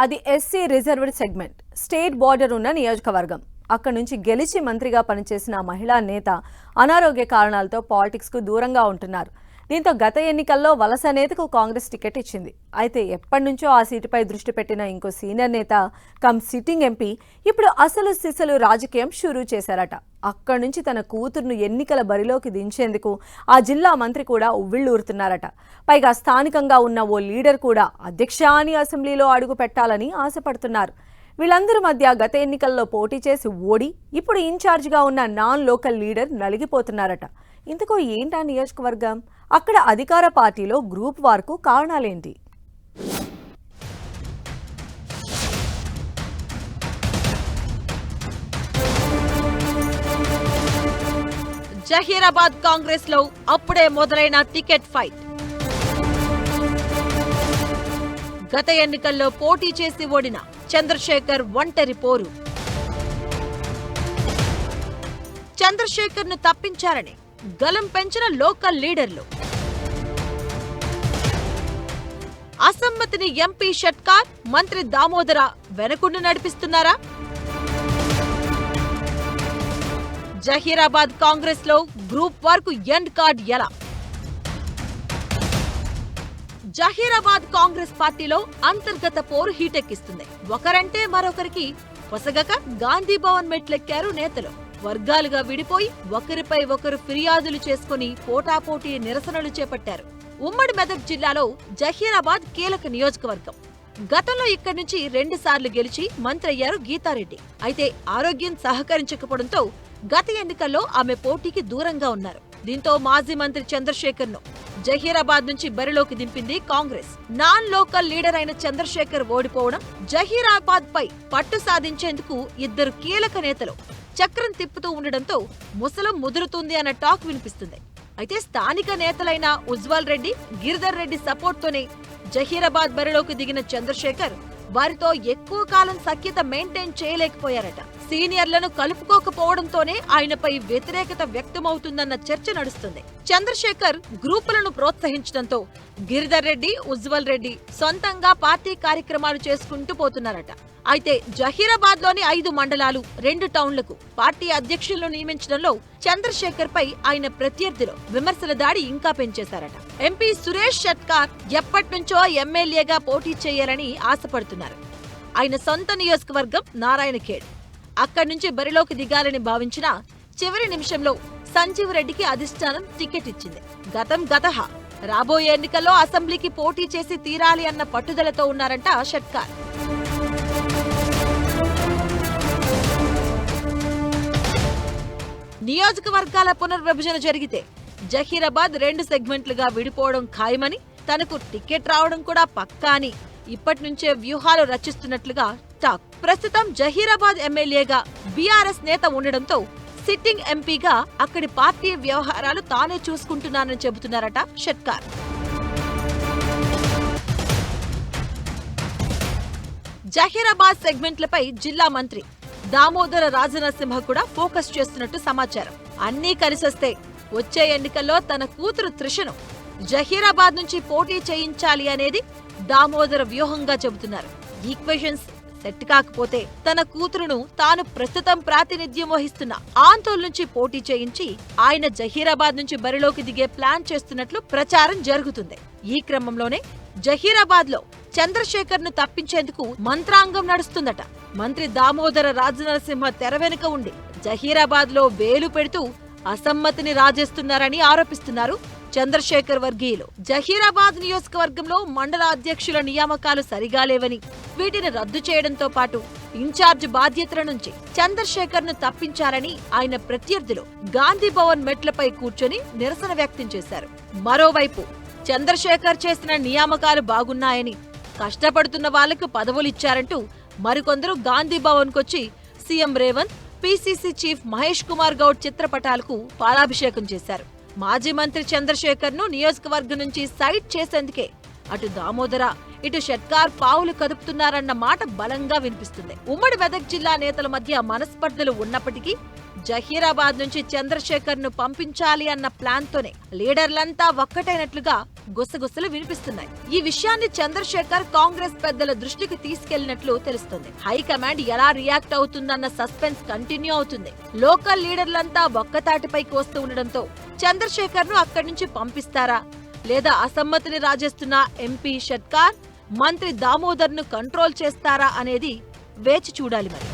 అది SC reserved segment state border ఉన్న నియోజకవర్గం. అక్కడి నుంచి గెలిచి మంత్రిగా పనిచేసిన మహిళా నేత అనారోగ్య కారణాలతో పాలిటిక్స్ కు దూరంగా ఉంటున్నారు. దీంతో గత ఎన్నికల్లో వలస నేతకు కాంగ్రెస్ టికెట్ ఇచ్చింది. అయితే ఎప్పటి నుంచో ఆ సీటుపై దృష్టి పెట్టిన ఇంకో సీనియర్ నేత కమ్ సిట్టింగ్ ఎంపీ ఇప్పుడు అసలు సిసలు రాజకీయం షురూ చేశారట. అక్కడి నుంచి తన కూతురును ఎన్నికల బరిలోకి దించేందుకు ఆ జిల్లా మంత్రి కూడా ఉవ్విళ్లూరుతున్నారట. పైగా స్థానికంగా ఉన్న ఓ లీడర్ కూడా అధ్యక్ష అని అసెంబ్లీలో అడుగు పెట్టాలని ఆశపడుతున్నారు. వీళ్ళందరి మధ్య గత ఎన్నికల్లో పోటీ చేసి ఓడి ఇప్పుడు ఇన్ఛార్జిగా ఉన్న నాన్ లోకల్ లీడర్ నలిగిపోతున్నారట. ఇంతకో ఏంటా నియోజకవర్గం? అక్కడ అధికార పార్టీలో గ్రూప్ వార్కు కారణాలేంటి? జహీరాబాద్ కాంగ్రెస్ లో అప్పుడే మొదలైన టికెట్ ఫైట్. గత ఎన్నికల్లో పోటీ చేసి ఓడిన చంద్రశేఖర్ ఒంటరి పోరు. చంద్రశేఖర్ ను తప్పించారని గలం పెంచిన లోకల్ లీడర్లు. అసమ్మతిని ఎంపీ షట్కార్, మంత్రి దామోదర వెనకుండి నడిపిస్తున్నారా? జహీరాబాద్ కాంగ్రెస్ లో గ్రూప్ వార్కు ఎండ్ కార్డ్ ఎలా? జహీరాబాద్ కాంగ్రెస్ పార్టీలో అంతర్గత పోరు హీటెక్కిస్తుంది. ఒకరంటే మరొకరికి పొసగక గాంధీ భవన్ మెట్లెక్కారు నేతలు. వర్గాలుగా విడిపోయి ఒకరిపై ఒకరు ఫిర్యాదులు చేసుకుని పోటాపోటీ నిరసనలు చేపట్టారు. ఉమ్మడి మెదక్ జిల్లాలో జహీరాబాద్ కీలక నియోజకవర్గం. గతంలో ఇక్కడి నుంచి 2 సార్లు గెలిచి మంత్రి అయ్యారు గీతారెడ్డి. అయితే ఆరోగ్యం సహకరించకపోవడంతో గత ఎన్నికల్లో ఆమె పోటీకి దూరంగా ఉన్నారు. దీంతో మాజీ మంత్రి చంద్రశేఖర్ ను జహీరాబాద్ నుంచి బరిలోకి దింపింది కాంగ్రెస్. నాన్ లోకల్ లీడర్ అయిన చంద్రశేఖర్ ఓడిపోవడం, జహీరాబాద్ పై పట్టు సాధించేందుకు ఇద్దరు కీలక నేతలు చక్రం తిప్పుతూ ఉండడంతో ముసలం ముదురుతుంది అన్న టాక్ వినిపిస్తుంది. అయితే స్థానిక నేతలైన ఉజ్వల్ రెడ్డి, గిరిధర్ రెడ్డి సపోర్ట్ తోనే జహీరాబాద్ బరిలోకి దిగిన చంద్రశేఖర్ వారితో ఎక్కువ కాలం సఖ్యత మెయింటైన్ చేయలేకపోయారట. సీనియర్లను కలుపుకోకపోవడంతోనే ఆయనపై వ్యతిరేకత వ్యక్తమవుతుందన్న చర్చ నడుస్తుంది. చంద్రశేఖర్ గ్రూపులను ప్రోత్సహించడంతో గిరిధర్ రెడ్డి, ఉజ్వల్ రెడ్డి సొంతంగా పార్టీ కార్యక్రమాలు చేసుకుంటూ పోతున్నారట. అయితే జహీరాబాద్ లోని 5 మండలాలు, 2 టౌన్లకు పార్టీ అధ్యక్షులను నియమించడంలో చంద్రశేఖర్ పై ఆయన ప్రత్యర్థులు విమర్శల దాడి ఇంకా పెంచేశారట. ఎంపీ సురేష్ షట్కార్ ఎప్పటినుంచో ఎమ్మెల్యేగా పోటీ చేయాలని ఆశపడుతున్నారు. ఆయన సొంత నియోజకవర్గం నారాయణఖేడ్. అక్కడి నుంచి బరిలోకి దిగాలని భావించిన చివరి నిమిషంలో సంజీవ్ రెడ్డికి అధిష్టానం టికెట్ ఇచ్చింది. గతహ రాబోయే ఎన్నికల్లో అసెంబ్లీకి పోటీ చేసి తీరాలి అన్న పట్టుదలతో ఉన్నారంట షట్కార్. నియోజకవర్గాల పునర్విభజన జరిగితే జహీరాబాద్ 2 సెగ్మెంట్లుగా విడిపోవడం ఖాయమని, తనకు టికెట్ రావడం కూడా పక్కా అని ఇప్పటి నుంచే వ్యూహాలు రచిస్తున్నట్లుగా టాక్. ప్రస్తుతం జహీరాబాద్ ఎమ్మెల్యేగా బీఆర్ఎస్ నేత ఉండడంతో సిట్టింగ్ ఎంపీగా అక్కడి పార్టీ వ్యవహారాలు తానే చూసుకుంటున్నానని చెబుతున్నారట షట్కార్. జహీరాబాద్ సెగ్మెంట్లపై జిల్లా మంత్రి దామోదర రాజనరసింహ కూడా ఫోకస్ చేస్తున్నట్టు సమాచారం. అన్నీ కలిసొస్తే వచ్చే ఎన్నికల్లో తన కూతురు త్రిషను జహీరాబాద్ నుంచి పోటీ చేయించాలి అనేది దామోదర వ్యూహంగా చెబుతున్నారు. ఈక్వేషన్స్ సెట్ కాకపోతే తన కూతురును తాను ప్రస్తుతం ప్రాతినిధ్యం వహిస్తున్న ఆంతోల్ నుంచి పోటీ చేయించి ఆయన జహీరాబాద్ నుంచి బరిలోకి దిగే ప్లాన్ చేస్తున్నట్లు ప్రచారం జరుగుతుంది. ఈ క్రమంలోనే జహీరాబాద్ లో చంద్రశేఖర్ ను తప్పించేందుకు మంత్రాంగం నడుస్తుందట. మంత్రి దామోదర రాజనరసింహ తెర వెనుక ఉండి జహీరాబాద్ లో వేలు పెడుతూ అసమ్మతిని రాజేస్తున్నారని ఆరోపిస్తున్నారు చంద్రశేఖర్ వర్గీయులు. జహీరాబాద్ నియోజకవర్గంలో మండల అధ్యక్షుల నియామకాలు సరిగా లేవని, వీటిని రద్దు చేయడంతో పాటు ఇన్ఛార్జ్ బాధ్యతల నుంచి చంద్రశేఖర్ ను తప్పించారని ఆయన ప్రత్యర్థులు గాంధీ భవన్ మెట్లపై కూర్చొని నిరసన వ్యక్తం చేశారు. మరోవైపు చంద్రశేఖర్ చేసిన నియామకాలు బాగున్నాయని, కష్టపడుతున్న వాళ్లకు పదవులిచ్చారంటూ మరికొందరు గాంధీ భవన్ కొచ్చి CM Revanth, PCC chief Mahesh Kumar Goud చిత్రపటాలకు పాలాభిషేకం చేశారు. మాజీ మంత్రి చంద్రశేఖర్ ను నియోజకవర్గం నుంచి సైడ్ చేసేందుకే అటు దామోదర, ఇటు షట్కార్ పావులు కదుపుతున్నారన్న మాట బలంగా వినిపిస్తుంది. ఉమ్మడి మెదక్ జిల్లా నేతల మధ్య మనస్పర్ధలు ఉన్నప్పటికీ జహీరాబాద్ నుంచి చంద్రశేఖర్ ను పంపించాలి అన్న ప్లాన్ తోనే లీడర్లంతా ఒక్కటైనట్లుగా గుసగుసలు వినిపిస్తున్నాయి. ఈ విషయాన్ని చంద్రశేఖర్ కాంగ్రెస్ పెద్దల దృష్టికి తీసుకెళ్లినట్లు తెలుస్తుంది. హైకమాండ్ ఎలా రియాక్ట్ అవుతుందన్న సస్పెన్స్ కంటిన్యూ అవుతుంది. లోకల్ లీడర్లంతా ఒక్కతాటిపైకి వస్తూ ఉండడంతో చంద్రశేఖర్ ను అక్కడి నుంచి పంపిస్తారా లేదా అసమ్మతిని రాజేస్తున్న ఎంపీ షట్కార్, మంత్రి దామోదర్ ను కంట్రోల్ చేస్తారా అనేది వేచి చూడాలి మరి.